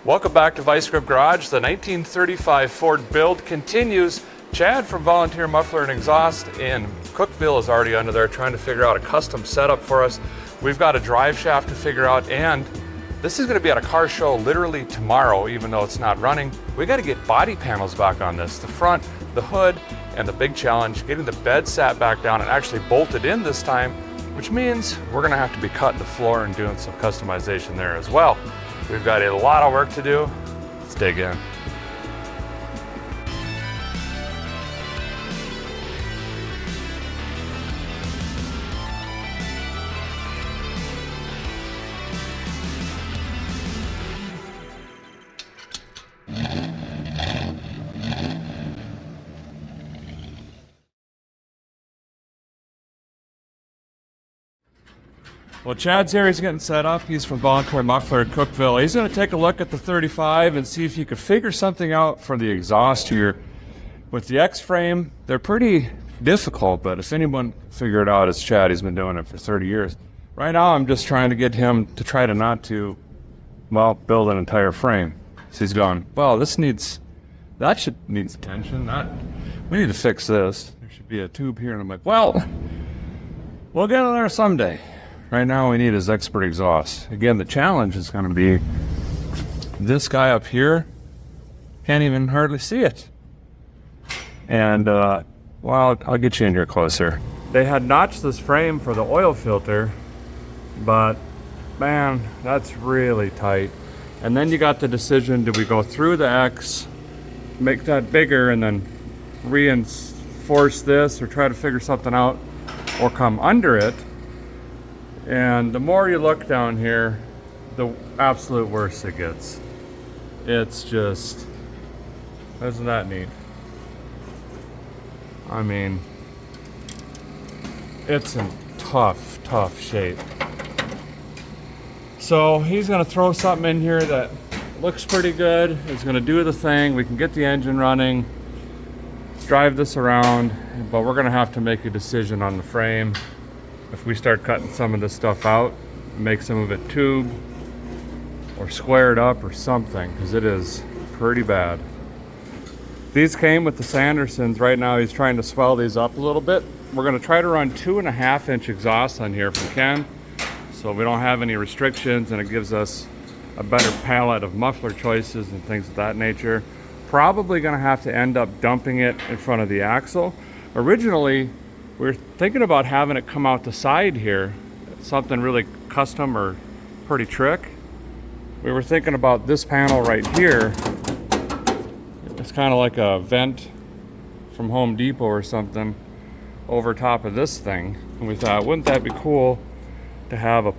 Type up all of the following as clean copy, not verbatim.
Welcome back to Vice Grip Garage. The 1935 Ford build continues. Chad from Volunteer Muffler and Exhaust in Cookeville is already under there trying to figure out a custom setup for us. We've got a drive shaft to figure out, and this is going to be at a car show literally tomorrow, even though it's not running. We got to get body panels back on this, the front, the hood, and the big challenge, getting the bed sat back down and actually bolted in this time, which means we're going to have to be cutting the floor and doing some customization there as well. We've got a lot of work to do. Let's dig in. Well, Chad's here, he's getting set up. He's from Volunteer Muffler at Cookeville. He's going to take a look at the 35 and see if he could figure something out for the exhaust here. With the X-frame, they're pretty difficult, but if anyone figured it out, it's Chad. He's been doing it for 30 years. Right now, I'm just trying to get him to try to not to, well, build an entire frame. So he's going, well, this needs attention. We need to fix this. There should be a tube here. And I'm like, well, we'll get in there someday. Right now we need his expert exhaust. Again, the challenge is going to be this guy up here can't even hardly see it. And, well, I'll get you in here closer. They had notched this frame for the oil filter, but man, that's really tight. And then you got the decision, do we go through the X, make that bigger, and then reinforce this, or try to figure something out, or come under it? And the more you look down here, the absolute worse it gets. It's just, isn't that neat? I mean, it's in tough shape. So he's gonna throw something in here that looks pretty good. It's gonna do the thing. We can get the engine running, drive this around, but we're gonna have to make a decision on the frame. If we start cutting some of this stuff out, make some of it tube or square it up or something, because it is pretty bad. These came with the Sandersons. Right now he's trying to swell these up a little bit. We're going to try to run 2.5-inch exhaust on here from Ken, so we don't have any restrictions, and it gives us a better palette of muffler choices and things of that nature. Probably going to have to end up dumping it in front of the axle. Originally, we were thinking about having it come out the side here, something really custom or pretty trick. We were thinking about this panel right here. It's kind of like a vent from Home Depot or something over top of this thing. And we thought, wouldn't that be cool to have a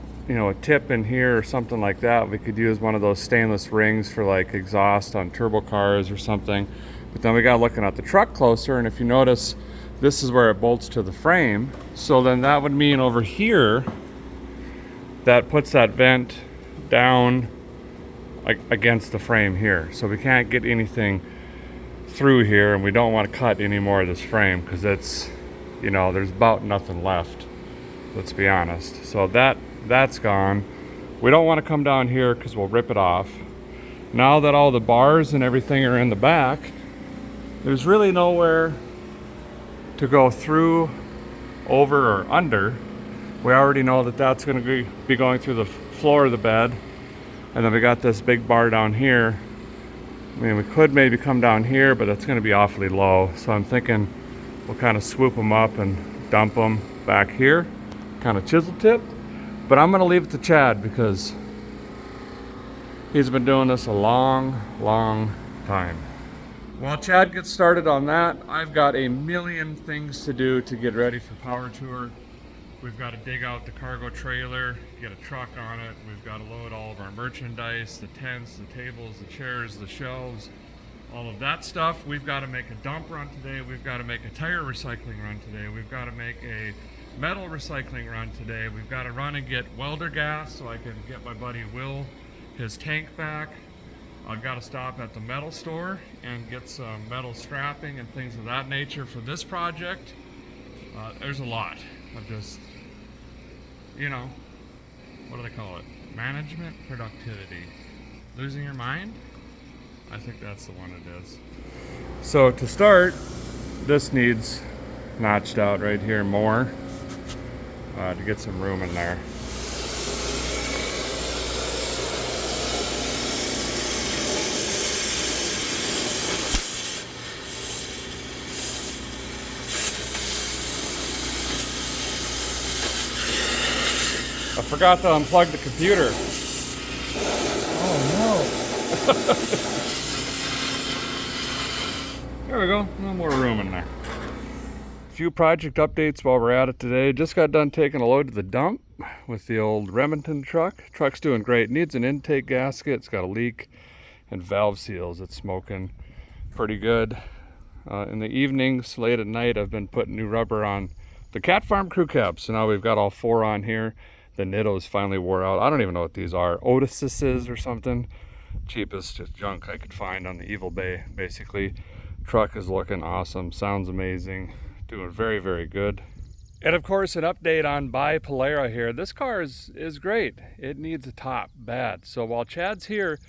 tip in here or something like that? We could use one of those stainless rings for like exhaust on turbo cars or something. But then we got looking at the truck closer, and if you notice, this is where it bolts to the frame. So then that would mean over here, that puts that vent down against the frame here. So we can't get anything through here, and we don't want to cut any more of this frame because it's, there's about nothing left, let's be honest. So that's gone. We don't want to come down here because we'll rip it off. Now that all the bars and everything are in the back, there's really nowhere to go through, over, or under. We already know that that's going to be going through the floor of the bed. And then we got this big bar down here. I mean, we could maybe come down here, but that's going to be awfully low. So I'm thinking we'll kind of swoop them up and dump them back here, kind of chisel tip. But I'm going to leave it to Chad because he's been doing this a long time. While Chad gets started on that, I've got a million things to do to get ready for Power Tour. We've got to dig out the cargo trailer, get a truck on it. We've got to load all of our merchandise, the tents, the tables, the chairs, the shelves, all of that stuff. We've got to make a dump run today. We've got to make a tire recycling run today. We've got to make a metal recycling run today. We've got to run and get welder gas so I can get my buddy Will his tank back. I've got to stop at the metal store and get some metal strapping and things of that nature for this project. There's a lot of just, what do they call it? Management productivity. Losing your mind? I think that's the one it is. So to start, this needs notched out right here more to get some room in there. I forgot to unplug the computer. Oh no. There we go, no more room in there. Few project updates while we're at it today. Just got done taking a load to the dump with the old Remington truck. Truck's doing great. Needs an intake gasket. It's got a leak and valve seals. It's smoking pretty good. In the evenings, late at night, I've been putting new rubber on the Cat Farm crew cabs. So now we've got all 4 on here. The Nittos finally wore out. I don't even know what these are. Otis's or something. Cheapest junk I could find on the Evil Bay, basically. Truck is looking awesome. Sounds amazing. Doing very, very good. And of course, an update on Buy Polera here. This car is great. It needs a top bad. So while Chad's here,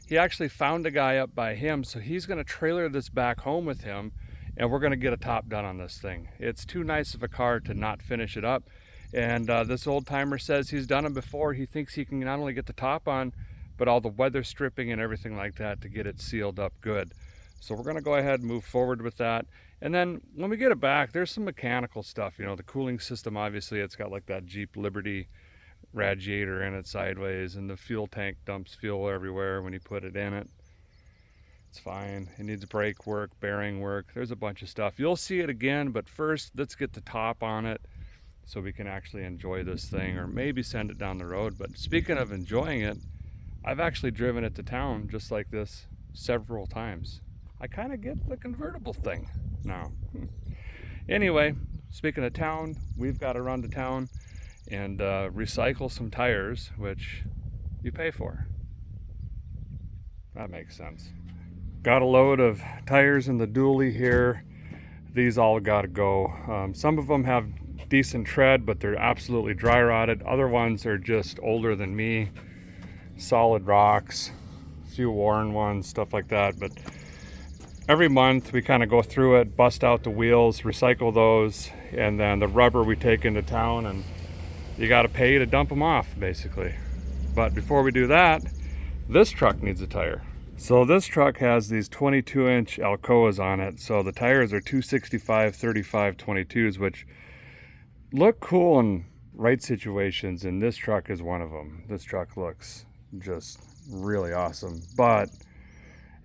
he actually found a guy up by him. So he's going to trailer this back home with him. And we're going to get a top done on this thing. It's too nice of a car to not finish it up. And this old timer says he's done it before. He thinks he can not only get the top on, but all the weather stripping and everything like that to get it sealed up good. So we're gonna go ahead and move forward with that. And then when we get it back, there's some mechanical stuff. You know, the cooling system, obviously it's got like that Jeep Liberty radiator in it sideways, and the fuel tank dumps fuel everywhere when you put it in it. It's fine. It needs brake work, bearing work. There's a bunch of stuff. You'll see it again, but first let's get the top on it, so we can actually enjoy this thing, or maybe send it down the road. But speaking of enjoying it, I've actually driven it to town just like this several times. I kind of get the convertible thing now. Anyway, speaking of town, we've got to run to town and recycle some tires, which you pay for. That makes sense. Got a load of tires in the dually here. These all got to go. Some of them have decent tread, but they're absolutely dry rotted. Other ones are just older than me. Solid rocks, a few worn ones, stuff like that. But every month we kind of go through it, bust out the wheels, recycle those, and then the rubber we take into town, and you got to pay to dump them off, basically. But before we do that, this truck needs a tire. So this truck has these 22-inch Alcoas on it. So the tires are 265 35 22s, which look cool in right situations, and this truck is one of them. This truck looks just really awesome. But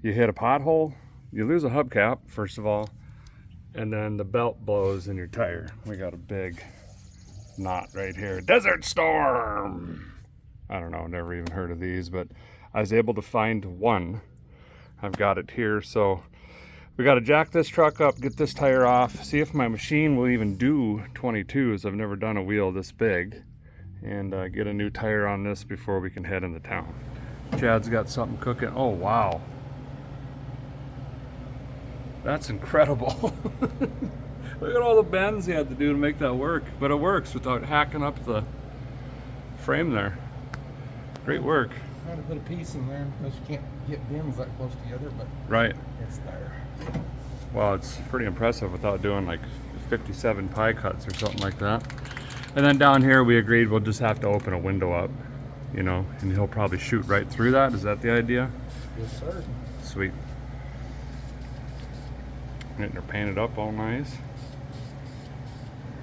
you hit a pothole, you lose a hubcap, first of all, and then the belt blows in your tire. We got a big knot right here. Desert Storm! I don't know, never even heard of these, but I was able to find one. I've got it here, so we got to jack this truck up, get this tire off, see if my machine will even do 22s. I've never done a wheel this big. And get a new tire on this before we can head into town. Chad's got something cooking. Oh, wow. That's incredible. Look at all the bends he had to do to make that work. But it works without hacking up the frame there. Great work. I had to put a piece in there because you can't get bends that close together, but right. It's there. Well, it's pretty impressive without doing like 57 pie cuts or something like that. And then down here we agreed we'll just have to open a window up, you know, and he'll probably shoot right through that. Is that the idea? Yes, sir. Sweet. Getting her painted up all nice.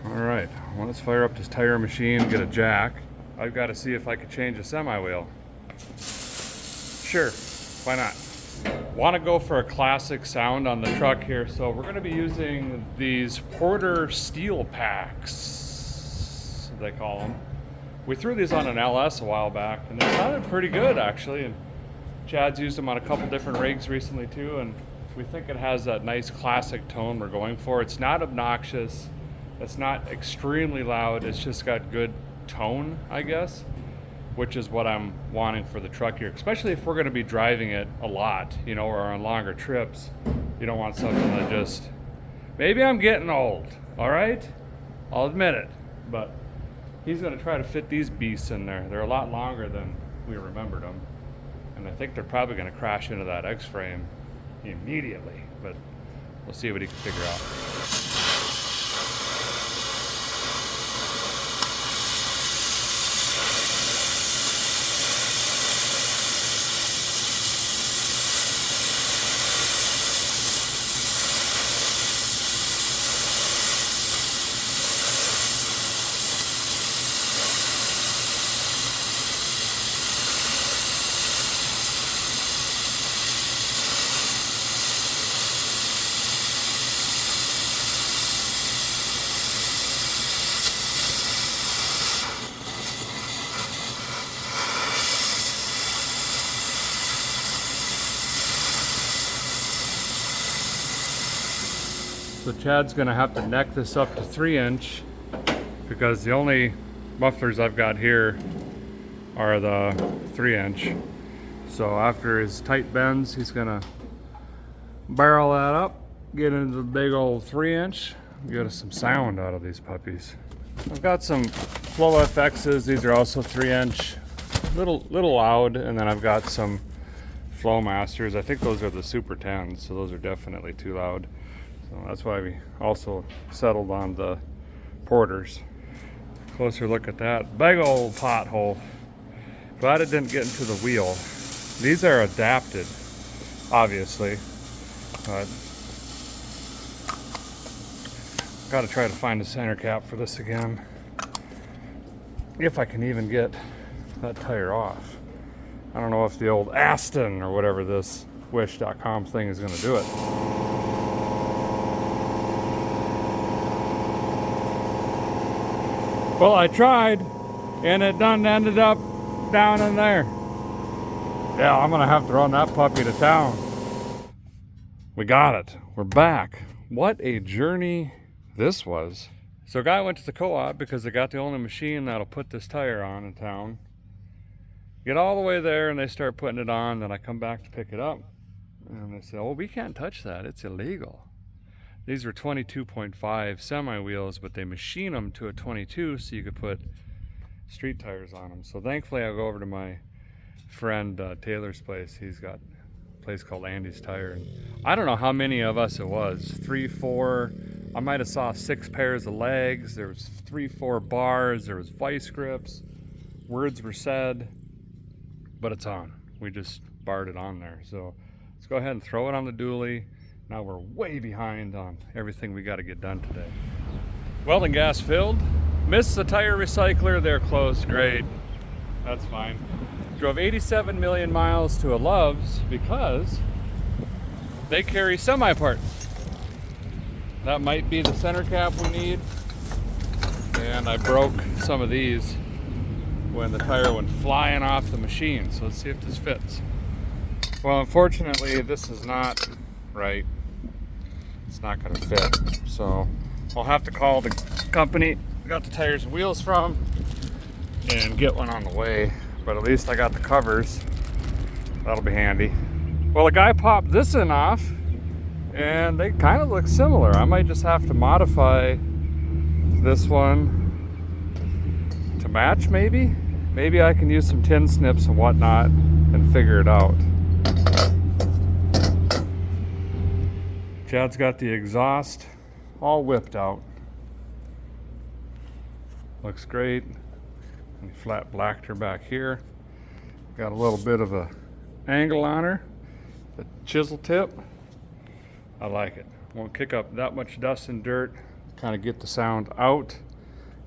All right, well, let's fire up this tire machine, get a jack. I've got to see if I could change a semi wheel. Sure, why not? Want to go for a classic sound on the truck here, so we're going to be using these Porter steel packs, they call them. We threw these on an LS a while back, and they sounded pretty good actually. And Chad's used them on a couple different rigs recently too, and we think it has that nice classic tone we're going for. It's not obnoxious, it's not extremely loud, it's just got good tone, I guess, which is what I'm wanting for the truck here, especially if we're going to be driving it a lot, you know, or on longer trips. You don't want something that just, maybe I'm getting old, all right? I'll admit it, but he's going to try to fit these beasts in there. They're a lot longer than we remembered them. And I think they're probably going to crash into that X-frame immediately, but we'll see what he can figure out. So Chad's gonna have to neck this up to 3" because the only mufflers I've got here are the 3". So after his tight bends, he's gonna barrel that up, get into the big old 3", get us some sound out of these puppies. I've got some Flow FXs, these are also 3", little loud, and then I've got some Flow Masters. I think those are the Super 10s, so those are definitely too loud. So that's why we also settled on the Porters. Closer look at that big old pothole. Glad it didn't get into the wheel. These are adapted, obviously, but got to try to find a center cap for this again, if I can even get that tire off. I don't know if the old Aston or whatever this wish.com thing is going to do it. Well, I tried, and it done ended up down in there. Yeah, I'm gonna have to run that puppy to town. We got it. We're back. What a journey this was. So a guy went to the co-op because they got the only machine that'll put this tire on in town. Get all the way there and they start putting it on, then I come back to pick it up. And they say, oh, we can't touch that, it's illegal. These were 22.5 semi wheels, but they machine them to a 22 so you could put street tires on them. So thankfully I go over to my friend Taylor's place. He's got a place called Andy's Tire. And I don't know how many of us it was, 3, 4. I might have saw 6 pairs of legs. There was 3, 4 bars. There was vice grips. Words were said, but it's on. We just barred it on there. So let's go ahead and throw it on the dually. Now we're way behind on everything we got to get done today. Welding gas filled. Missed the tire recycler. They're closed. Great. That's fine. Drove 87 million miles to a Love's because they carry semi parts. That might be the center cap we need. And I broke some of these when the tire went flying off the machine. So let's see if this fits. Well, unfortunately, this is not right. It's not going to fit. So I'll have to call the company I got the tires and wheels from and get one on the way. But at least I got the covers. That'll be handy. Well, the guy popped this in off and they kind of look similar. I might just have to modify this one to match, maybe. Maybe I can use some tin snips and whatnot and figure it out. Chad's got the exhaust all whipped out. Looks great. We flat blacked her back here. Got a little bit of a angle on her. The chisel tip. I like it. Won't kick up that much dust and dirt. Kind of get the sound out.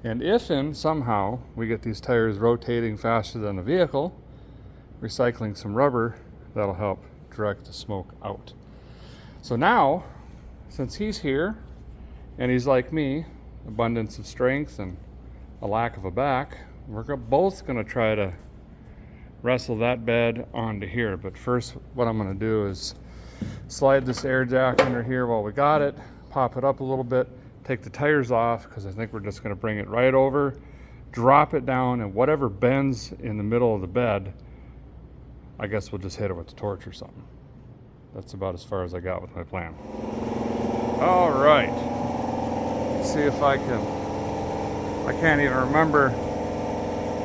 And if somehow we get these tires rotating faster than the vehicle, recycling some rubber, that'll help direct the smoke out. So now, since he's here, and he's like me, abundance of strength and a lack of a back, we're both gonna try to wrestle that bed onto here. But first, what I'm gonna do is slide this air jack under here while we got it, pop it up a little bit, take the tires off, because I think we're just gonna bring it right over, drop it down, and whatever bends in the middle of the bed, I guess we'll just hit it with the torch or something. That's about as far as I got with my plan. All right, let's see if I can't even remember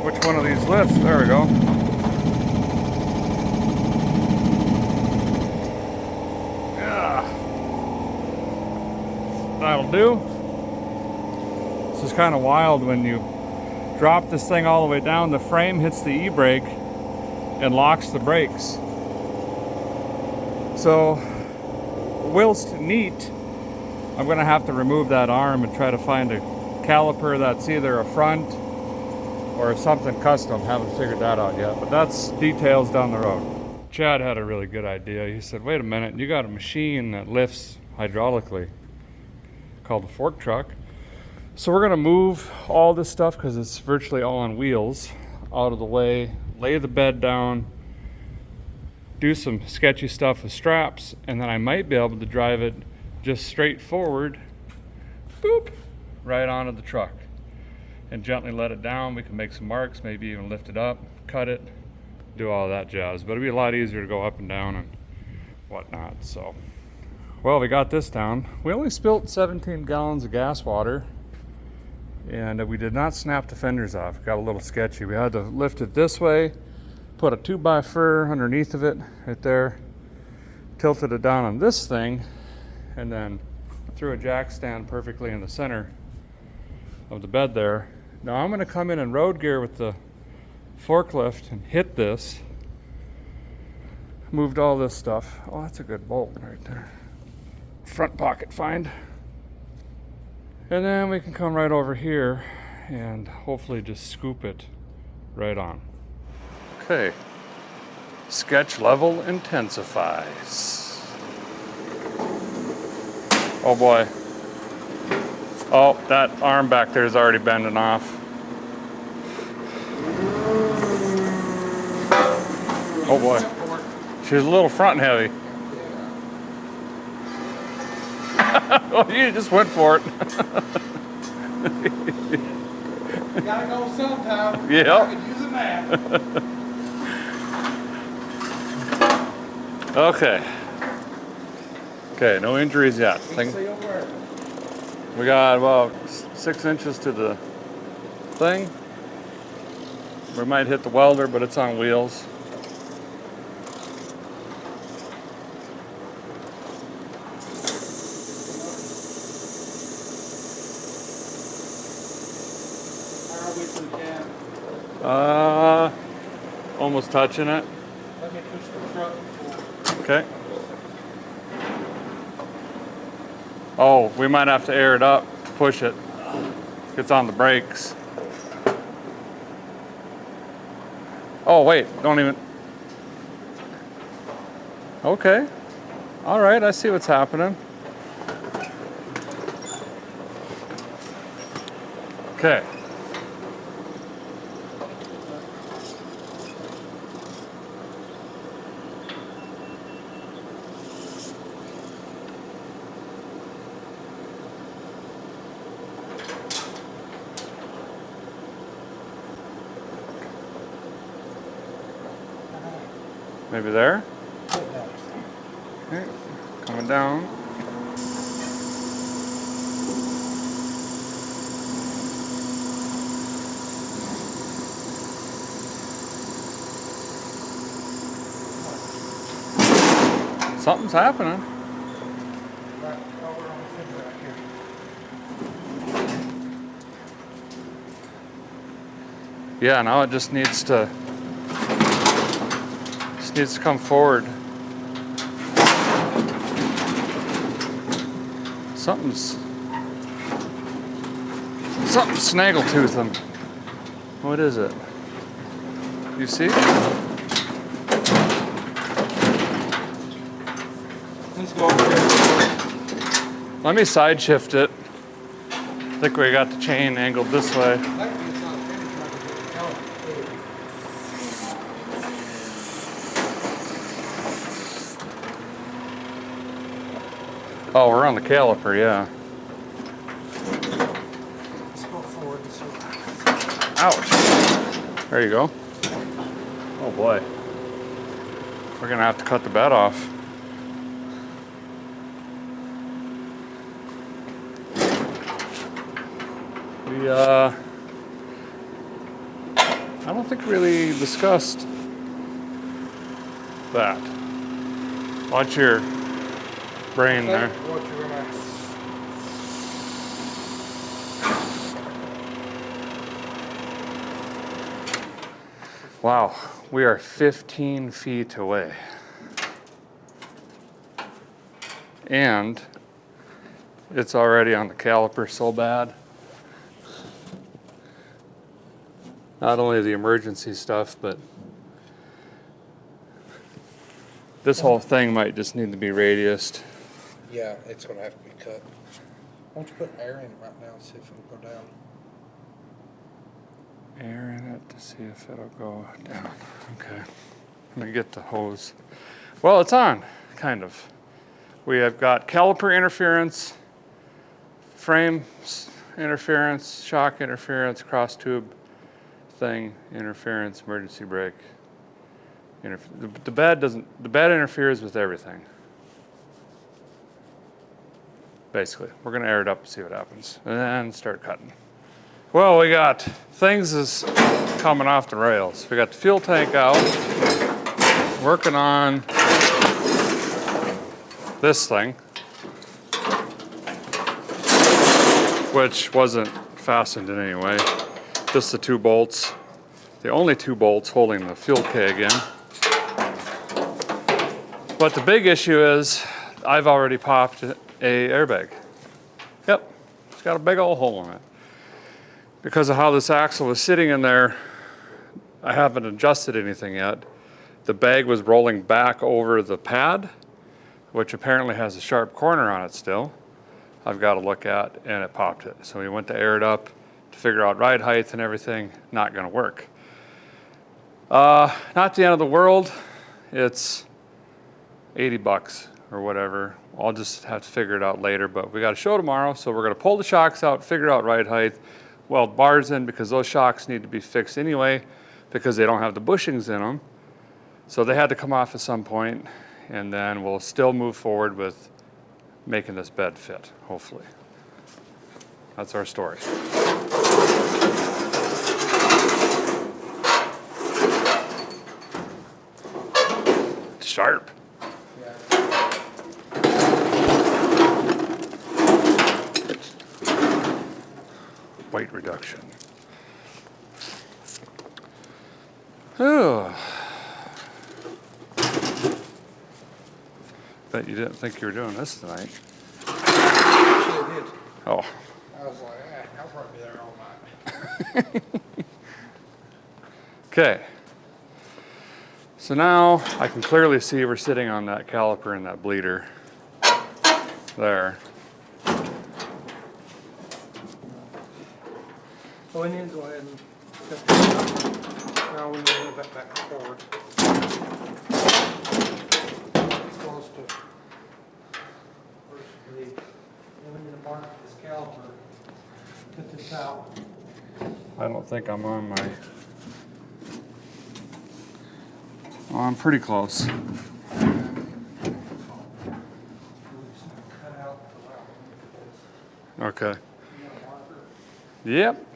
which one of these lifts. There we go. do. This is kind of wild. When you drop this thing all the way down, the frame hits the e-brake and locks the brakes. So, whilst neat, I'm gonna have to remove that arm and try to find a caliper that's either a front or something custom. Haven't figured that out yet, but that's details down the road. Chad had a really good idea. He said, wait a minute, you got a machine that lifts hydraulically called a fork truck. So we're gonna move all this stuff, because it's virtually all on wheels, out of the way, lay the bed down, do some sketchy stuff with straps, and then I might be able to drive it just straight forward, boop, right onto the truck, and gently let it down. We can make some marks, maybe even lift it up, cut it, do all that jazz. But it'd be a lot easier to go up and down and whatnot. So, well, we got this down. We only spilt 17 gallons of gas water, and we did not snap the fenders off. Got a little sketchy. We had to lift it this way, put a 2x4 underneath of it right there, tilted it down on this thing, and then threw a jack stand perfectly in the center of the bed there. Now I'm going to come in road gear with the forklift and hit this. Moved all this stuff. Oh, that's a good bolt right there. Front pocket find. And then we can come right over here and hopefully just scoop it right on. Okay, sketch level intensifies. Oh boy. Oh, that arm back there is already bending off. Oh boy. She's a little front heavy. Oh, you just went for it. You gotta go sometime. Yeah. I could use a nap. Okay. Okay, no injuries yet. We got about 6 inches to the thing. We might hit the welder, but it's on wheels. Almost touching it. Let me push the truck. Okay. Oh, we might have to air it up to push it. It's on the brakes. Oh, wait, don't even. Okay. All right, I see what's happening. Okay. Maybe there? Okay, coming down. Something's happening. Yeah, now it just needs to come forward. Something's snaggletooth him. What is it? You see? Let's go over here. Let me side shift it. I think we got the chain angled this way. Oh, we're on the caliper, yeah. Let's go forward. Ouch. There you go. Oh boy. We're gonna have to cut the bed off. We, I don't think we really discussed that. Watch your brain there. Wow, we are 15 feet away. And it's already on the caliper so bad. Not only the emergency stuff, but this whole thing might just need to be radiused. Yeah, it's gonna have to be cut. Why don't you put air in it right now and see if it'll go down? Air in it to see if it'll go down. Okay. Let me get the hose. Well, it's on, kind of. We have got caliper interference, frame interference, shock interference, cross tube thing, interference, emergency brake. The bed interferes with everything. Basically, we're gonna air it up and see what happens, and then start cutting. Well, we got things is coming off the rails. We got the fuel tank out, working on this thing, which wasn't fastened in any way. Just the 2 bolts, the only 2 bolts holding the fuel keg in. But the big issue is I've already popped a airbag. Yep, it's got a big old hole in it. Because of how this axle was sitting in there, I haven't adjusted anything yet. The bag was rolling back over the pad, which apparently has a sharp corner on it still. I've got to look at, and it popped it. So we went to air it up to figure out ride height and everything. Not gonna work. Not the end of the world. It's 80 bucks or whatever. I'll just have to figure it out later, but we got a show tomorrow, so we're gonna pull the shocks out, figure out ride height, weld bars in because those shocks need to be fixed anyway because they don't have the bushings in them. So they had to come off at some point, and then we'll still move forward with making this bed fit, hopefully. That's our story. Sharp. Weight reduction. Oh. Bet you didn't think you were doing this tonight. Actually, I did. Oh. I was like, I'll probably be there all night. Okay. So now I can clearly see we're sitting on that caliper and that bleeder. There. So we need to go ahead and cut this out. Now we need to move that back forward. Close to first bleed. Then we need to mark this caliper. Cut this out. I don't think I'm on my... Oh, I'm pretty close. Cut out the Okay. You got a marker? Yep.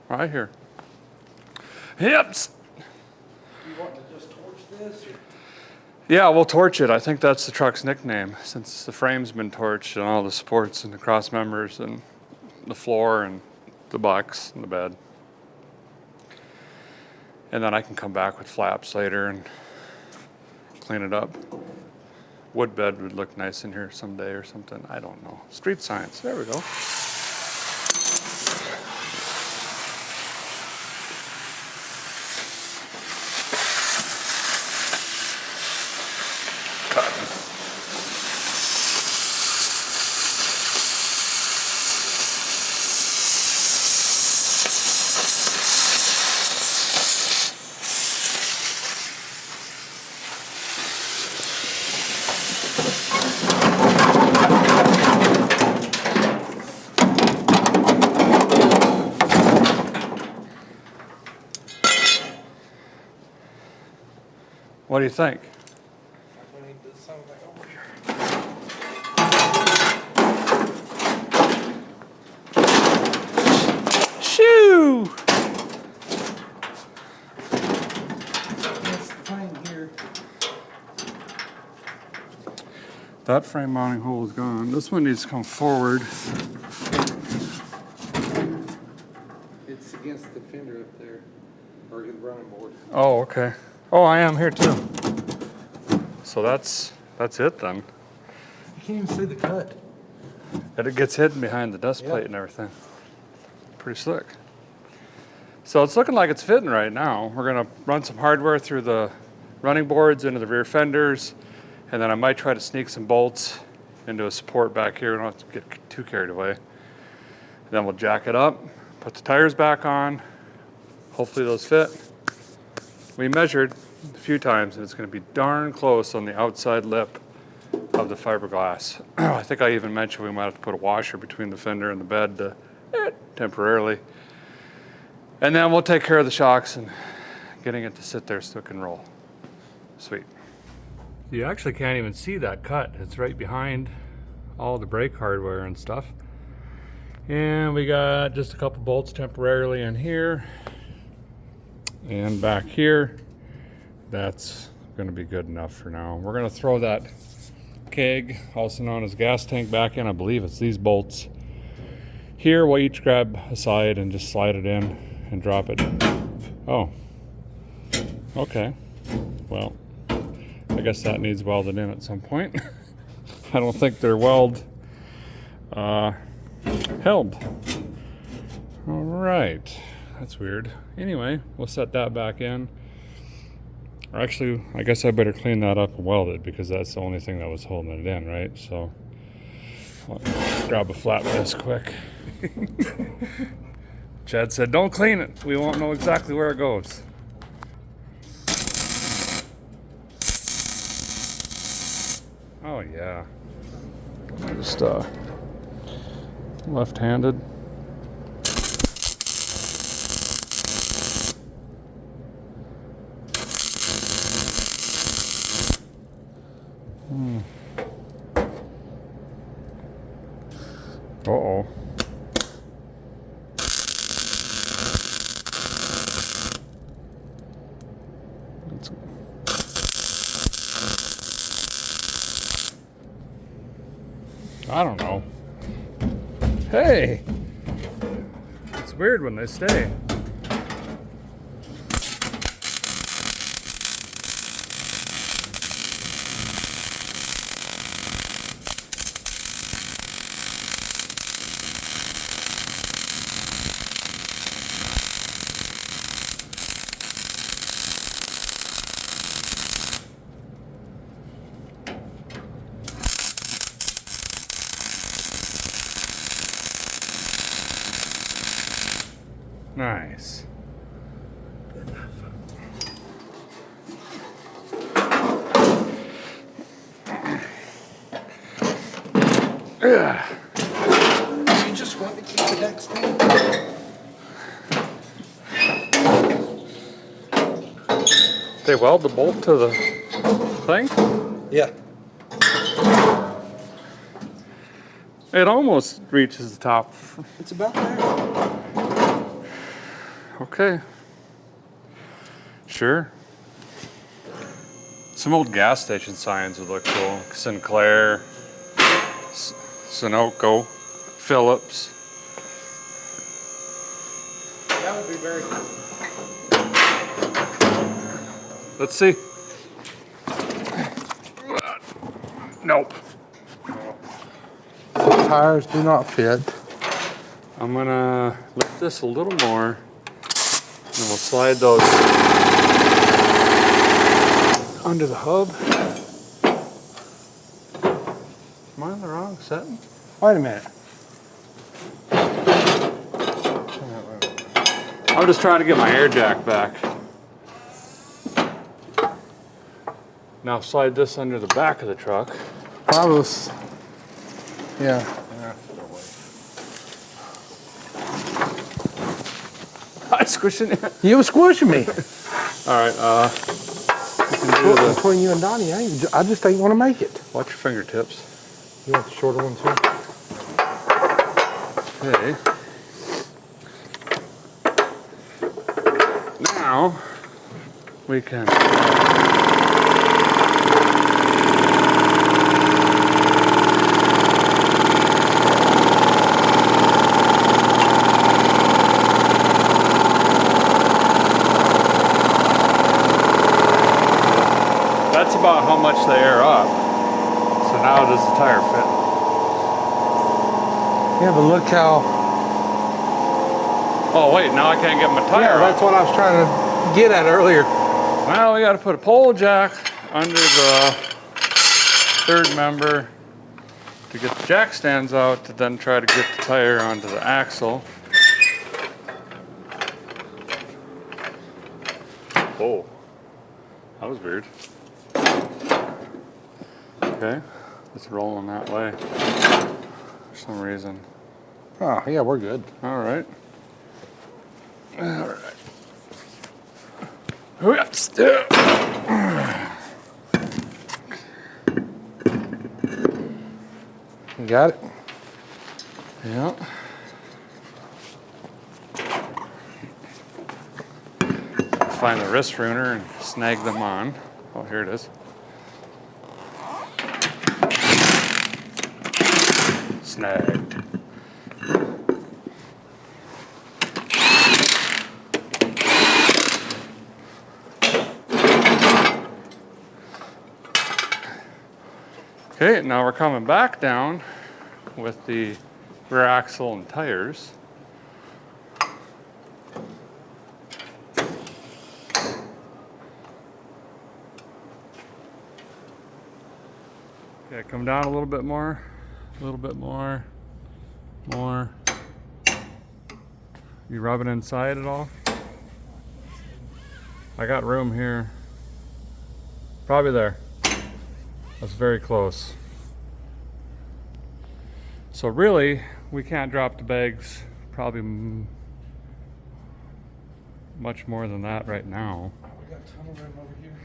Right here. Yep. You want to just torch this? Or? Yeah, we'll torch it. I think that's the truck's nickname, since the frame's been torched and all the supports and the cross members and the floor and the box and the bed. And then I can come back with flaps later and clean it up. Wood bed would look nice in here someday or something. I don't know. Street science. There we go. What do you think? We need this something over here. Shoo! This frame here. That frame mounting hole is gone. This one needs to come forward. It's against the fender up there. Or your running board. Oh, okay. Oh, I am here too. So that's it then. You can't even see the cut. And it gets hidden behind the dust plate and everything. Pretty slick. So it's looking like it's fitting right now. We're gonna run some hardware through the running boards into the rear fenders, and then I might try to sneak some bolts into a support back here. We don't have to get too carried away. Then we'll jack it up, put the tires back on. Hopefully those fit. We measured a few times, and it's gonna be darn close on the outside lip of the fiberglass. I think I even mentioned we might have to put a washer between the fender and the bed to, temporarily. And then we'll take care of the shocks and getting it to sit there so it can roll. Sweet. You actually can't even see that cut. It's right behind all the brake hardware and stuff. And we got just a couple bolts temporarily in here and back here. That's gonna be good enough for now. We're gonna throw that keg, also known as gas tank, back in. I believe it's these bolts here. We'll each grab a side and just slide it in and drop it. Oh, okay. Well, I guess that needs welded in at some point. I don't think they're held. All right, that's weird. Anyway, we'll set that back in. Or actually, I guess I better clean that up and weld it, because that's the only thing that was holding it in, right? So I'll grab a flat disc quick. Chad said, don't clean it. We won't know exactly where it goes. Oh yeah. Just left-handed. Uh-oh. I don't know. Hey! It's weird when they stay. Nice. Good enough. You just want to keep the deck steady. They weld the bolt to the thing? Yeah. It almost reaches the top. It's about there. Okay. Sure. Some old gas station signs would look cool. Sinclair, Sunoco, Phillips. That would be very cool. Let's see. Nope. The tires do not fit. I'm gonna lift this a little more, and we'll slide those under the hub. Am I in the wrong setting? Wait a minute. I'm just trying to get my air jack back. Now slide this under the back of the truck. I was, yeah. I squish it in. You were squishing me. All right, you can do the, Between you and Donnie, I just ain't gonna make it. watch your fingertips. You want the shorter one too? Okay. Now we can much they air up. So now does the tire fit? Yeah, but look how. Oh wait, now I can't get my tire Yeah, up. that's what I was trying to get at earlier. Well, we got to put a pole jack under the third member to get the jack stands out to then try to get the tire onto the axle. Oh, that was weird. Okay, it's rolling that way for some reason. Oh, yeah, we're good. All right. All right. Whoops. You got it? Yeah. Find the wrist ruiner and snag them on. Oh, here it is. Snagged. Okay, now we're coming back down with the rear axle and tires. Okay, come down a little bit more, more. You rubbing inside at all? I got room here. Probably there. That's very close. So really, we can't drop the bags probably much more than that right now. We got tunnel room over here.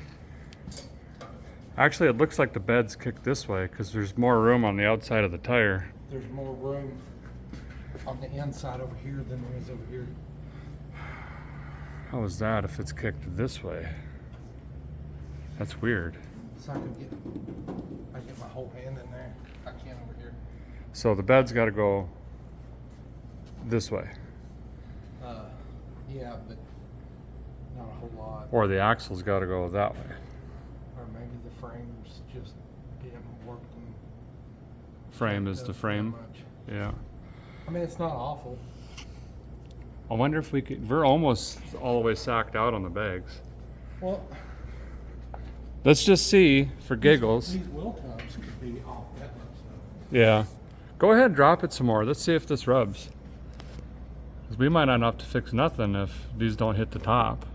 Actually, it looks like the bed's kicked this way because there's more room on the outside of the tire. There's more room on the inside over here than there is over here. How is that if it's kicked this way? That's weird. So I get my whole hand in there. I can't over here. So the bed's got to go this way. Yeah, but not a whole lot. Or the axle's got to go that way. Or maybe the frame's just getting worked and Frame is the frame. much. Yeah. I mean, it's not awful. I wonder if we could, we're almost all the way sacked out on the bags. Well, Let's just see for giggles. these wheel tubs could be off that much stuff. Yeah. Go ahead, drop it some more. Let's see if this rubs. 'Cause we might not have to fix nothing if these don't hit the top.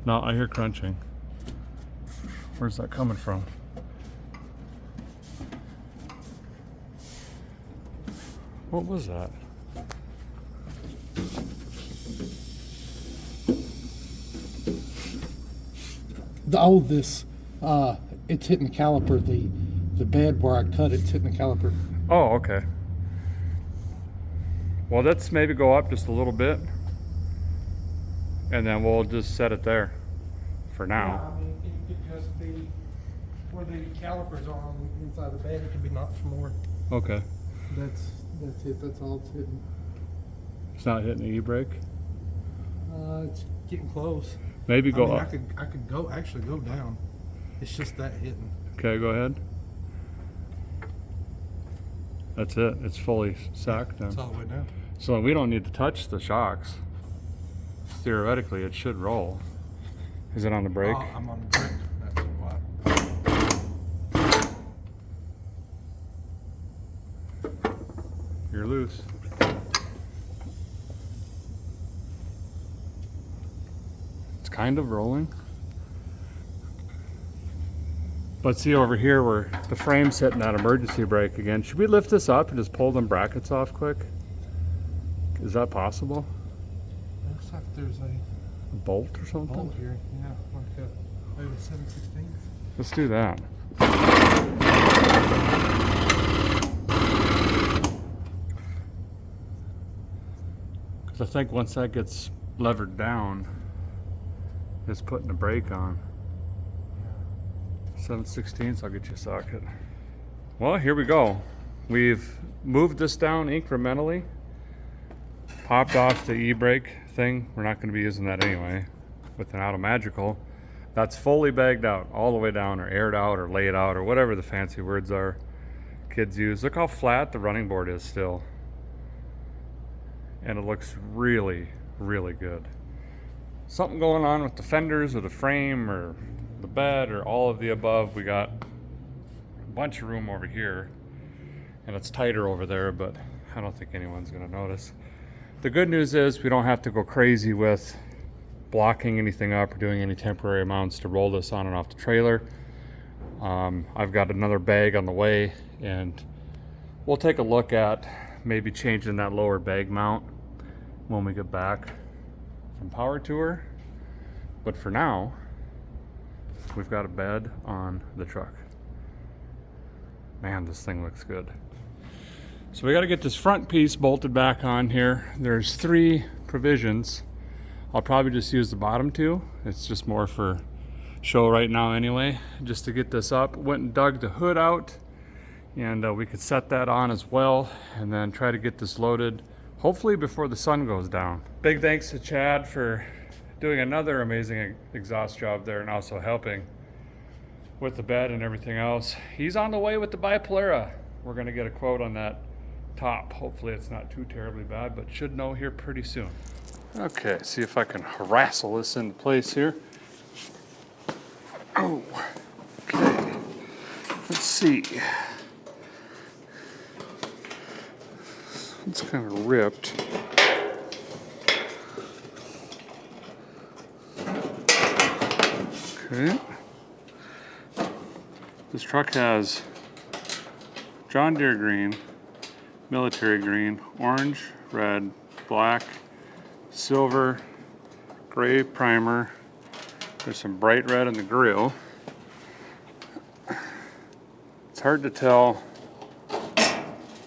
No, I hear crunching. Where's that coming from? What was that? It's hitting the caliper. The bed where I cut it's hitting the caliper. Oh, okay. Well, let's maybe go up just a little bit. And then we'll just set it there for now. Yeah, I mean, it could just be where the calipers are on the inside of the bed. It could be notched more. Okay. That's it. That's all it's hitting. It's not hitting the e-brake? It's getting close. Maybe go I mean, up. I could go actually go down. It's just that hitting. Okay, go ahead. That's it. It's fully sacked That's then. all the way down. So we don't need to touch the shocks. Theoretically, it should roll. Is it on the brake? Oh, I'm on the brake. That's why. You're loose. It's kind of rolling. But see over here where the frame's hitting that emergency brake again. Should we lift this up and just pull them brackets off quick? Is that possible? Looks like there's a A bolt or something? bolt here. Yeah, like a maybe 7/16. Let's do that. Because I think once that gets levered down, it's putting the brake on. 7/16, I'll get you a socket. Well, here we go. We've moved this down incrementally. Popped off the e-brake thing. We're not going to be using that anyway with an Automagical. That's fully bagged out, all the way down, or aired out, or laid out, or whatever the fancy words are kids use. Look how flat the running board is still. And it looks really, really good. Something going on with the fenders or the frame or the bed or all of the above. We got a bunch of room over here, and it's tighter over there, but I don't think anyone's gonna notice. The good news is we don't have to go crazy with blocking anything up or doing any temporary mounts to roll this on and off the trailer. I've got another bag on the way, and we'll take a look at maybe changing that lower bag mount when we get back from power tour. But for now, we've got a bed on the truck. Man, this thing looks good. So we got to get this front piece bolted back on here. There's 3 provisions. I'll probably just use the bottom 2. It's just more for show right now anyway. Just to get this up, went and dug the hood out, and we could set that on as well, and then try to get this loaded hopefully before the sun goes down. Big thanks to Chad for doing another amazing exhaust job there, and also helping with the bed and everything else. He's on the way with the Bipolera. We're gonna get a quote on that top. Hopefully it's not too terribly bad, but should know here pretty soon. Okay, see if I can wrestle this into place here. Oh, okay. Let's see. It's kind of ripped. Okay. This truck has John Deere green, military green, orange, red, black, silver, gray primer. There's some bright red in the grill. It's hard to tell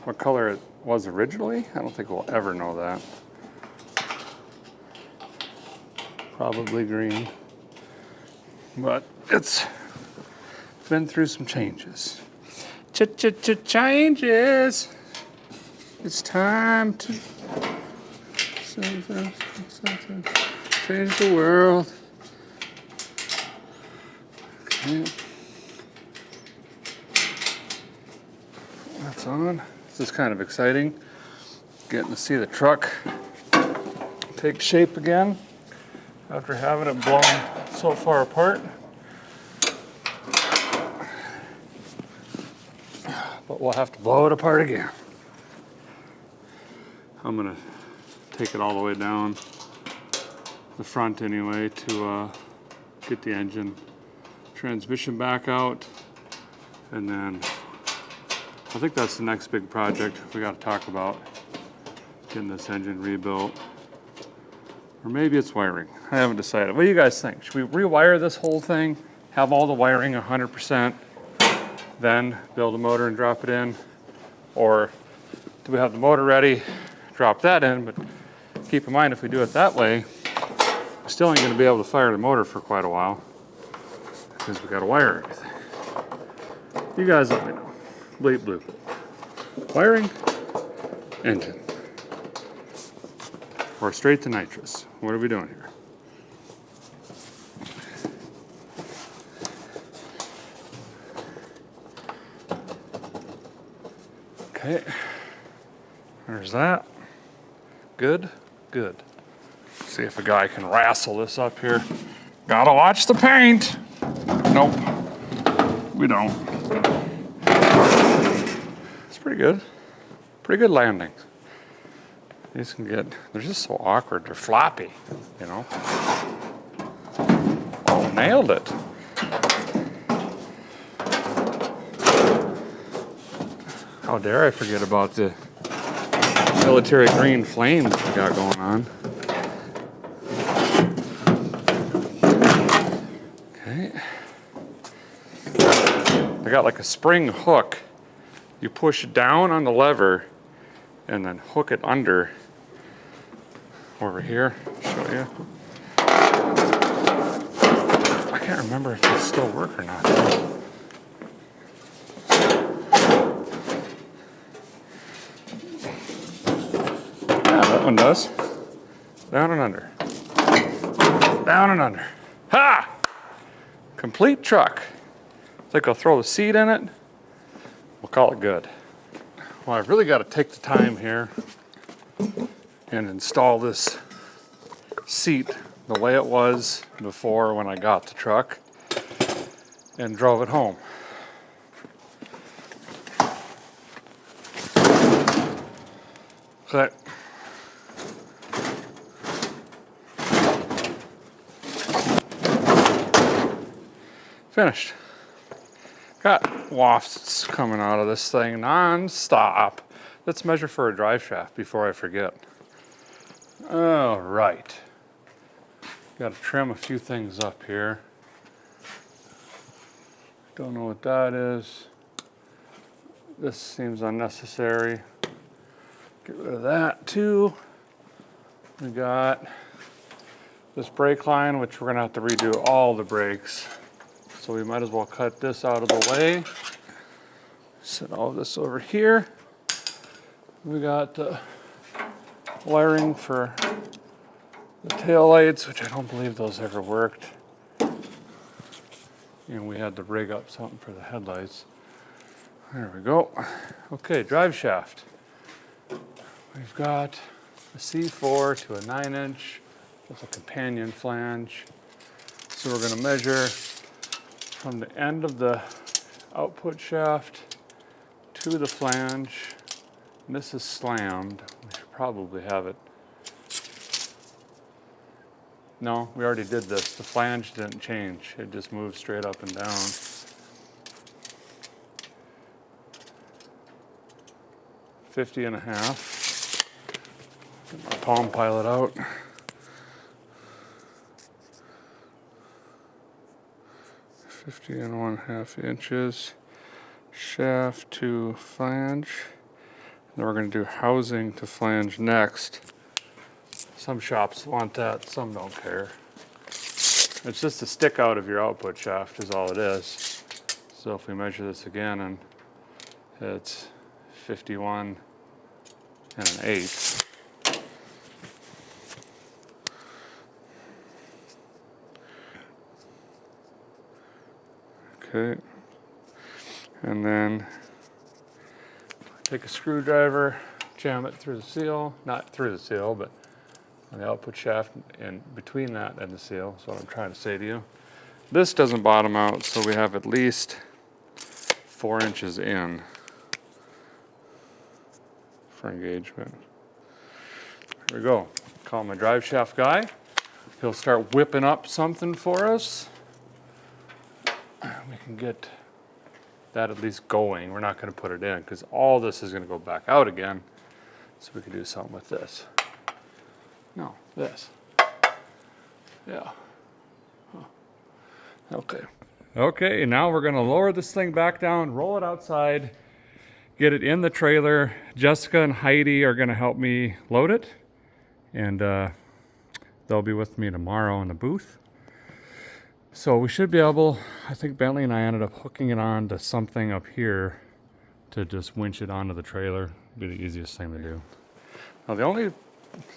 what color it was originally. I don't think we'll ever know that. Probably green. But it's been through some changes. Changes. It's time to change the world. Okay. That's on. This is kind of exciting. Getting to see the truck take shape again after having it blown so far apart. But we'll have to blow it apart again. I'm gonna take it all the way down the front anyway to get the engine transmission back out, and then I think that's the next big project we got to talk about, getting this engine rebuilt. Or maybe it's wiring. I haven't decided. What do you guys think? Should we rewire this whole thing, have all the wiring 100%, then build a motor and drop it in? Or do we have the motor ready, drop that in, but keep in mind if we do it that way, we still ain't gonna be able to fire the motor for quite a while because we gotta wire everything. You guys let me know. Bleep bloop. Wiring, engine. Or straight to nitrous. What are we doing here? Okay. There's that. Good, good. See if a guy can wrestle this up here. Gotta watch the paint. Nope, we don't. It's pretty good. Pretty good landing. These can get, they're just so awkward. They're floppy, you know. Oh, nailed it. How dare I forget about the military green flame that we got going on. Okay. I got like a spring hook. You push down on the lever and then hook it under over here. Show you. I can't remember if they still work or not. That one does. Down and under. Down and under. Ha! Complete truck. I think I'll throw the seat in it. We'll call it good. Well, I've really got to take the time here and install this seat the way it was before when I got the truck and drove it home. Okay. Finished. Got wafts coming out of this thing non-stop. Let's measure for a drive shaft before I forget. All right. Got to trim a few things up here. Don't know what that is. This seems unnecessary. Get rid of that too. We got this brake line, which we're gonna have to redo all the brakes. So we might as well cut this out of the way. Set all this over here. We got wiring for the tail lights, which I don't believe those ever worked. And we had to rig up something for the headlights. There we go. Okay, drive shaft. We've got a C4 to a 9-inch with a companion flange. So we're going to measure from the end of the output shaft to the flange. And this is slammed. We should probably have it. No, we already did this. The flange didn't change. It just moved straight up and down. $50.5. Get my Palm Pilot out. $50.5 shaft to flange. Then we're going to do housing to flange next. Some shops want that, some don't care. It's just a stick out of your output shaft is all it is. So if we measure this again, and it's 51 1/8. Okay, and then take a screwdriver, jam it through the seal, not through the seal, but on the output shaft and between that and the seal. That's what I'm trying to say to you. This doesn't bottom out, so we have at least 4 inches in for engagement. There we go. Call my drive shaft guy. He'll start whipping up something for us. We can get that at least going. We're not going to put it in because all this is going to go back out again. So we can do something with this. No, this. Yeah. Huh. Okay. Okay, now we're going to lower this thing back down, roll it outside, get it in the trailer. Jessica and Heidi are going to help me load it. And they'll be with me tomorrow in the booth. So we should be able, I think Bentley and I ended up hooking it on to something up here to just winch it onto the trailer. Be the easiest thing to do. Now the only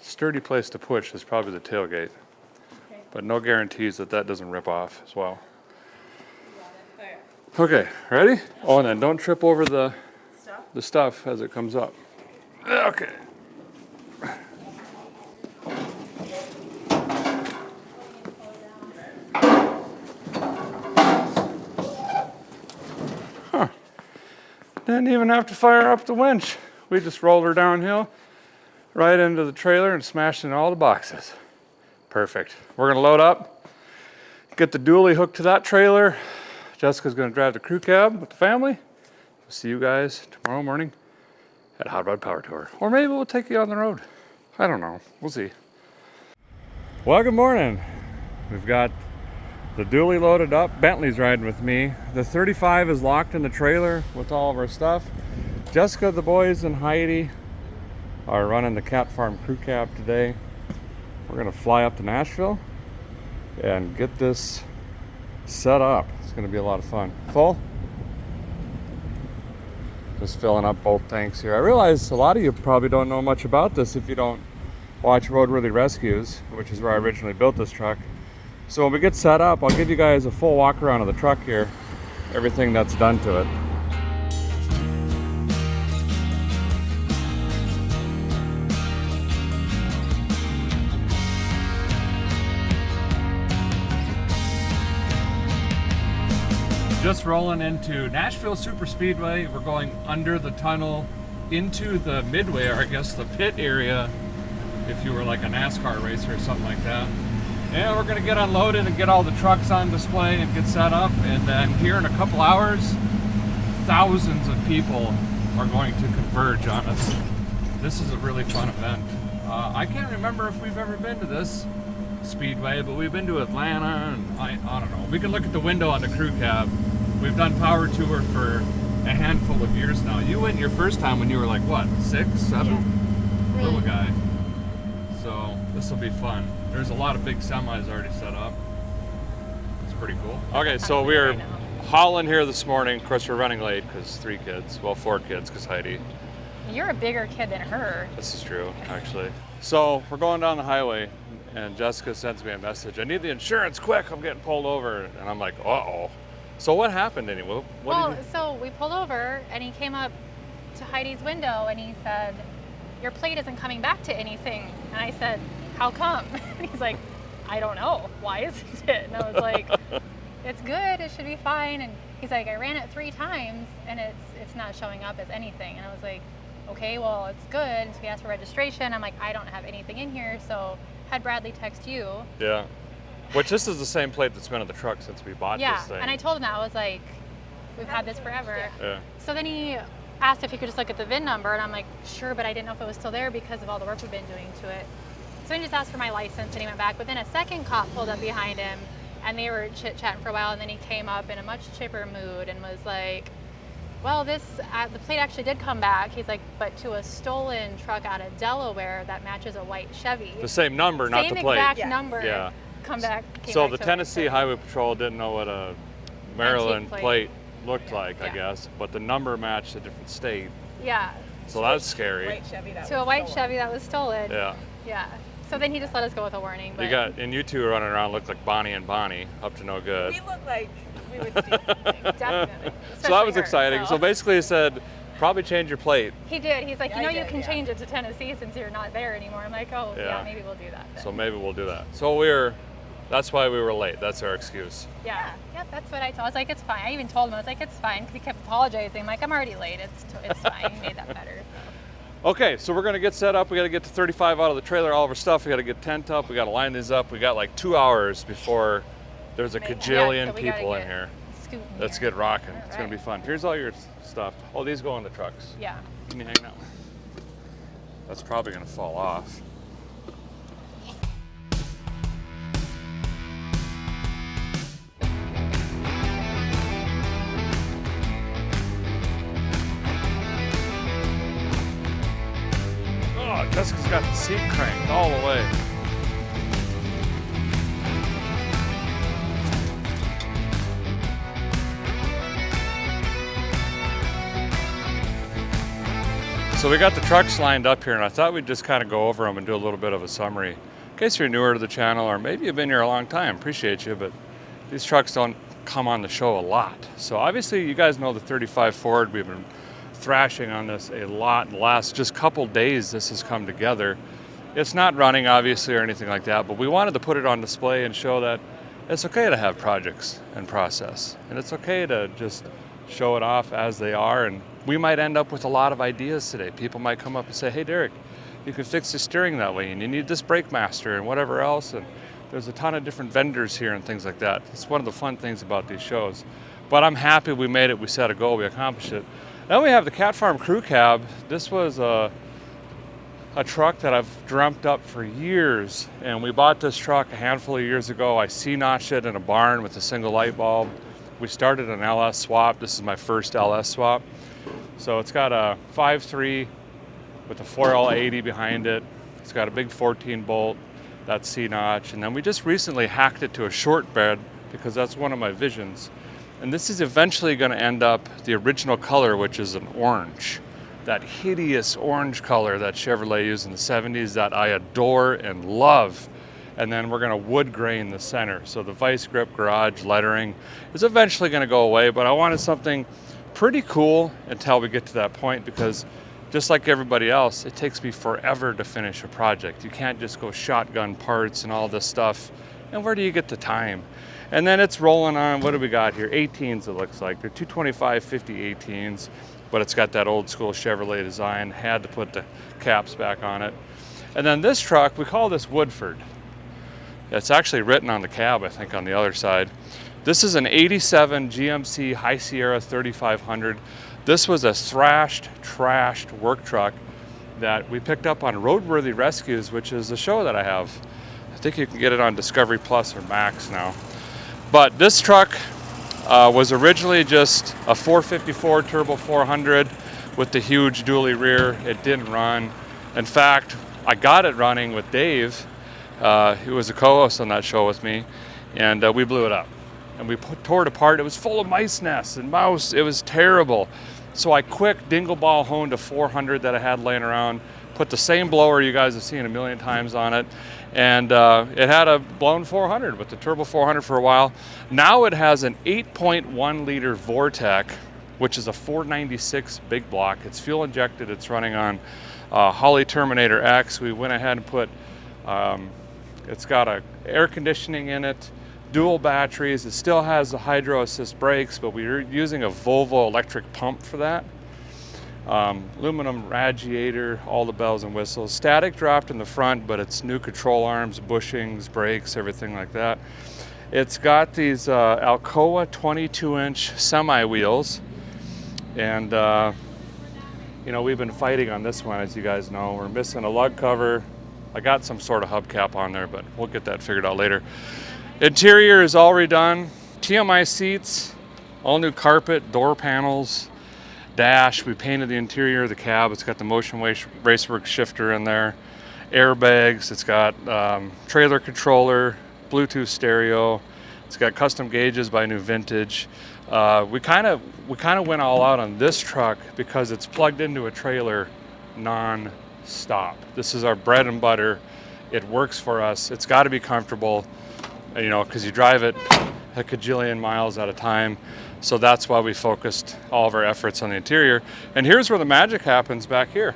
sturdy place to push is probably the tailgate. Okay. But no guarantees that that doesn't rip off as well. Okay, ready? Oh, and then don't trip over the stuff as it comes up. Okay. Huh. Didn't even have to fire up the winch. We just rolled her downhill right into the trailer and smashed in all the boxes. Perfect. We're gonna load up, get the dually hooked to that trailer. Jessica's gonna drive the crew cab with the family. We'll see you guys tomorrow morning at Hotrod Power Tour. Or maybe we'll take you on the road. I don't know, we'll see. Well, good morning. We've got the dually loaded up. Bentley's riding with me. The 35 is locked in the trailer with all of our stuff. Jessica, the boys, and Heidi are running the Cat Farm crew cab today. We're gonna fly up to Nashville and get this set up. It's gonna be a lot of fun. Full? Just filling up both tanks here. I realize a lot of you probably don't know much about this if you don't watch Roadworthy Rescues, which is where I originally built this truck. So when we get set up, I'll give you guys a full walk around of the truck here, everything that's done to it. Just rolling into Nashville Super Speedway. We're going under the tunnel into the midway, or I guess the pit area, if you were like a NASCAR racer or something like that. And we're gonna get unloaded and get all the trucks on display and get set up. And then here in a couple hours, thousands of people are going to converge on us. This is a really fun event. I can't remember if we've ever been to this speedway, but we've been to Atlanta, and I don't know. We can look at the window on the crew cab. We've done Power Tour for a handful of years now. You went your first time when you were like, what, 6, 7? Yeah. Little guy. So this will be fun. There's a lot of big semis already set up. It's pretty cool. Okay, so we are hauling here this morning. Of course, we're running late because 3 kids. Well, 4 kids because Heidi. You're a bigger kid than her. This is true, actually. So we're going down the highway, and Jessica sends me a message. I need the insurance, quick, I'm getting pulled over. And I'm like, uh-oh. So what happened anyway? So we pulled over, and he came up to Heidi's window, and he said, your plate isn't coming back to anything. And I said, how come? And he's like, I don't know. Why isn't it? And I was like, it's good, it should be fine. And he's like, I ran it 3 times, and it's not showing up as anything. And I was like, okay, well, it's good. So he asked for registration. I'm like, I don't have anything in here, so had Bradley text you. Yeah. Which this is the same plate that's been on the truck since we bought this thing. Yeah, and I told him that. I was like, we've had this forever. Yeah. So then he asked if he could just look at the VIN number, and I'm like, sure, but I didn't know if it was still there because of all the work we've been doing to it. So he just asked for my license, and he went back. But then a second cop pulled up behind him, and they were chit-chatting for a while, and then he came up in a much chipper mood and was like, well, the plate actually did come back. He's like, but to a stolen truck out of Delaware that matches a white Chevy. The same number, not the plate. Same exact number. Yeah. Came So back the to Tennessee it. Highway Patrol didn't know what a Maryland plate looked like, I Yeah. guess, but the number matched a different state. Yeah. So that's scary. White Chevy that To a was white stolen. Chevy that was stolen. Yeah. Yeah. So then he just let us go with a warning. But You two running around look like Bonnie and Bonnie, up to no good. We look like we would steal something. definitely. So that was Especially her, exciting. So basically he said, probably change your plate. he did. He's like, Yeah, you know, he you did, can yeah. change it to Tennessee since you're not there anymore. I'm like, oh, yeah, Yeah. maybe we'll do that then. So maybe we'll do that. So that's why we were late. That's our excuse. Yeah, that's what I told. I was like, it's fine. I even told him, I was like, it's fine, because he kept apologizing. I'm like, I'm already late. It's fine. He made that better. Okay, so we're gonna get set up. We gotta get to 35 out of the trailer, all of our stuff. We gotta get tent up. We gotta line these up. We got like 2 hours before there's a cajillion so we gotta people in get here. scooting Let's here. get rocking. All It's gonna be right. fun. Here's all your stuff. Oh, these go in the trucks. Yeah. Can you hang out? That's probably gonna fall off. Oh, Jessica's got the seat cranked all the way. So we got the trucks lined up here, and I thought we'd just kind of go over them and do a little bit of a summary. In case you're newer to the channel, or maybe you've been here a long time, appreciate you, but these trucks don't come on the show a lot. So obviously you guys know the 35 Ford. We've been thrashing on this a lot in the last just couple days. This has come together. It's not running obviously or anything like that, but we wanted to put it on display and show that it's okay to have projects in process, and it's okay to just show it off as they are. And we might end up with a lot of ideas today. People might come up and say, hey Derek, you can fix the steering that way, and you need this brake master and whatever else, and there's a ton of different vendors here and things like that. It's one of the fun things about these shows. But I'm happy we made it. We set a goal, we accomplished it. Then we have the Cat Farm Crew Cab. This was a truck that I've dreamt up for years, and we bought this truck a handful of years ago. I C-notched it in a barn with a single light bulb. We started an LS swap. This is my first LS swap. So it's got a 5.3 with a 4L80 behind it. It's got a big 14 bolt, that C-notch, and then we just recently hacked it to a short bed because that's one of my visions. And this is eventually going to end up the original color, which is an orange. That hideous orange color that Chevrolet used in the 70s that I adore and love. and then we're gonna wood grain the center. So the vice grip garage lettering is eventually gonna go away, but I wanted something pretty cool until we get to that point, because just like everybody else, it takes me forever to finish a project. You can't just go shotgun parts and all this stuff, and where do you get the time? And then it's rolling on, what do we got here? 18s, it looks like. They're 225 50 18s, but it's got that old school Chevrolet design. Had to put the caps back on it. And then this truck, we call this Woodford. It's actually written on the cab, I think, on the other side. This is an 87 GMC High Sierra 3500. This was a thrashed, trashed work truck that we picked up on Roadworthy Rescues, which is a show that I have. I think you can get it on Discovery Plus or Max now. But this truck was originally just a 454 Turbo 400 with the huge dually rear. It didn't run. In fact, I got it running with Dave, who was a co-host on that show with me, and we blew it up. And we tore it apart. It was full of mice nests and mouse. It was terrible. So I quick dingle ball honed a 400 that I had laying around, put the same blower you guys have seen a million times on it, and it had a blown 400 with the Turbo 400 for a while. Now it has an 8.1 liter Vortec, which is a 496 big block. It's fuel injected. It's running on Holley Terminator X. We went ahead and put, it's got a air conditioning in it, dual batteries. It still has the hydro assist brakes, but we were using a Volvo electric pump for that. Aluminum radiator, all the bells and whistles. Static dropped in the front, but it's new control arms, bushings, brakes, everything like that. It's got these Alcoa 22-inch semi wheels, and you know, we've been fighting on this one, as you guys know. We're missing a lug cover. I got some sort of hubcap on there, but we'll get that figured out later. Interior is all redone. TMI seats, all new carpet, door panels, dash. We painted the interior of the cab. It's got the motion racework shifter in there, airbags. It's got trailer controller, Bluetooth stereo. It's got custom gauges by New Vintage. We kind of went all out on this truck because it's plugged into a trailer non-stop. This is our bread and butter. It works for us. It's got to be comfortable, you know, because you drive it a cajillion miles at a time. So that's why we focused all of our efforts on the interior. And here's where the magic happens back here.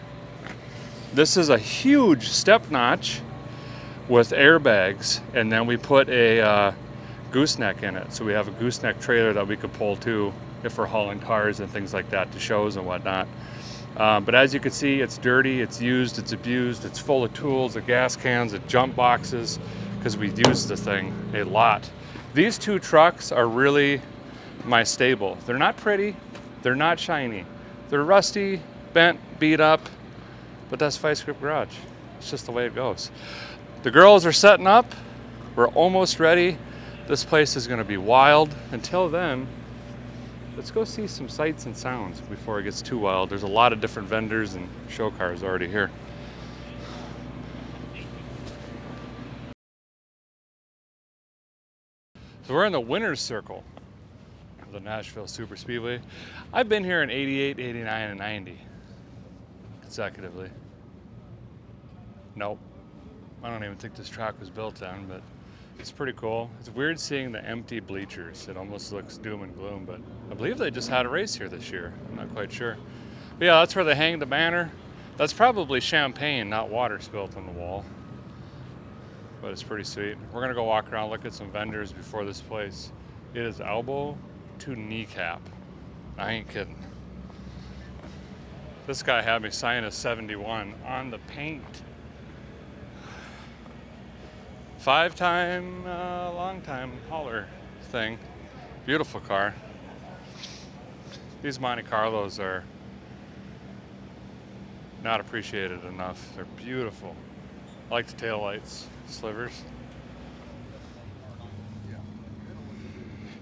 This is a huge step notch with airbags, and then we put a gooseneck in it. So we have a gooseneck trailer that we could pull too if we're hauling cars and things like that to shows and whatnot. But as you can see, it's dirty, it's used, it's abused, it's full of tools, the gas cans, the jump boxes, because we use the thing a lot. These two trucks are really my stable. They're not pretty, they're not shiny. They're rusty, bent, beat up, but that's Vice Grip Garage. It's just the way it goes. The girls are setting up. We're almost ready. This place is gonna be wild. Until then, let's go see some sights and sounds before it gets too wild. There's a lot of different vendors and show cars already here. So we're in the winner's circle of the Nashville Super Speedway. I've been here in 88, 89, and 90 consecutively. Nope. I don't even think this track was built then, but it's pretty cool. It's weird seeing the empty bleachers. It almost looks doom and gloom, but I believe they just had a race here this year. I'm not quite sure. But yeah, that's where they hang the banner. That's probably champagne, not water spilt on the wall. But it's pretty sweet. We're gonna go walk around, look at some vendors before this place. It is elbow to kneecap. I ain't kidding. This guy had me sign a 71 on the paint. 5-time, long-time hauler thing. Beautiful car. These Monte Carlos are not appreciated enough. They're beautiful. I like the taillights, slivers.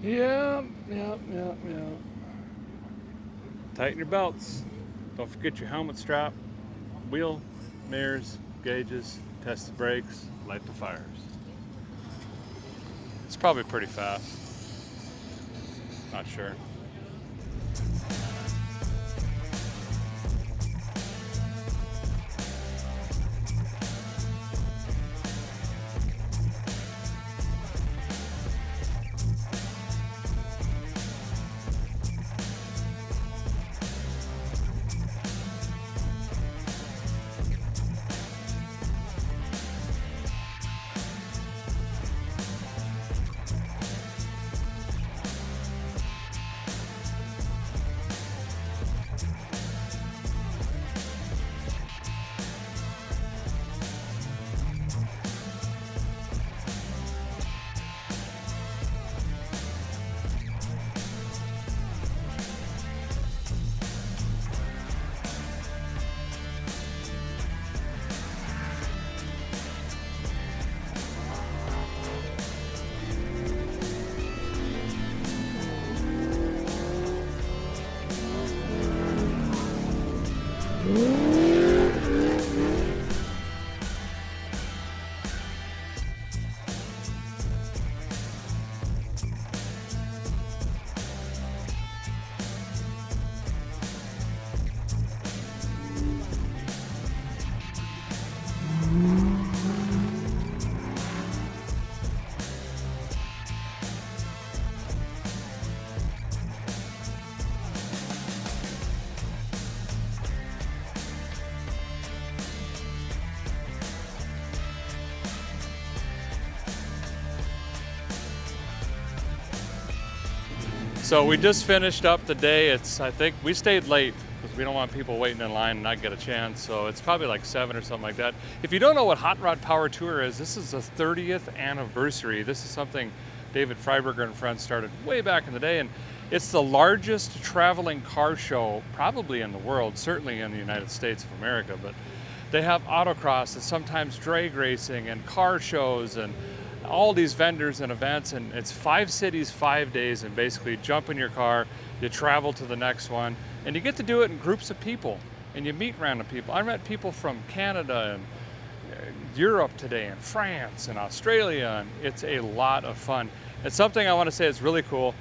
Yep. Tighten your belts. Don't forget your helmet strap, wheel, mirrors, gauges, test the brakes, light the fires. It's probably pretty fast. Not sure. So we just finished up the day. I think we stayed late because we don't want people waiting in line and not get a chance. So it's probably like 7 or something like that. If you don't know what Hot Rod Power Tour is, this is the 30th anniversary. This is something David Freiberger and friends started way back in the day. And it's the largest traveling car show probably in the world, certainly in the United States of America. But they have autocross and sometimes drag racing and car shows and all these vendors and events, and it's 5 cities, 5 days, and basically jump in your car, you travel to the next one, and you get to do it in groups of people, and you meet random people. I met people from Canada and Europe today, and France and Australia, and it's a lot of fun. It's something I want to say is really cool.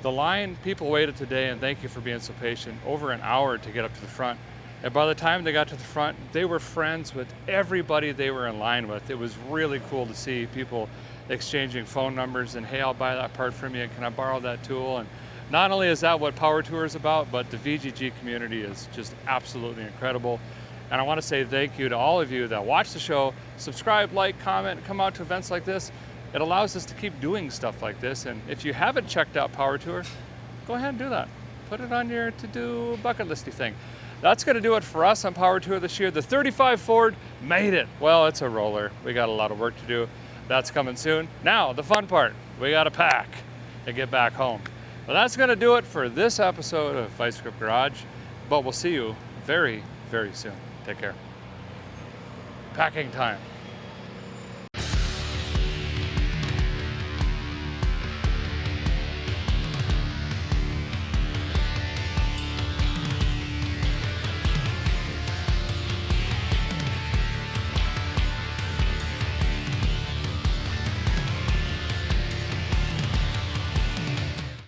The line, people waited today, and thank you for being so patient, over an hour to get up to the front. And by the time they got to the front, they were friends with everybody they were in line with. It was really cool to see people exchanging phone numbers and, hey, I'll buy that part from you, can I borrow that tool? And not only is that what Power Tour is about, but the VGG community is just absolutely incredible. And I want to say thank you to all of you that watch the show, subscribe, like, comment, come out to events like this. It allows us to keep doing stuff like this. And if you haven't checked out Power Tour, go ahead and do that. Put it on your to-do bucket listy thing. That's going to do it for us on Power Tour this year. The 35 Ford made it. Well, it's a roller. We got a lot of work to do. That's coming soon. Now, the fun part. We got to pack and get back home. Well, that's going to do it for this episode of Vice Grip Garage. But we'll see you very, very soon. Take care. Packing time.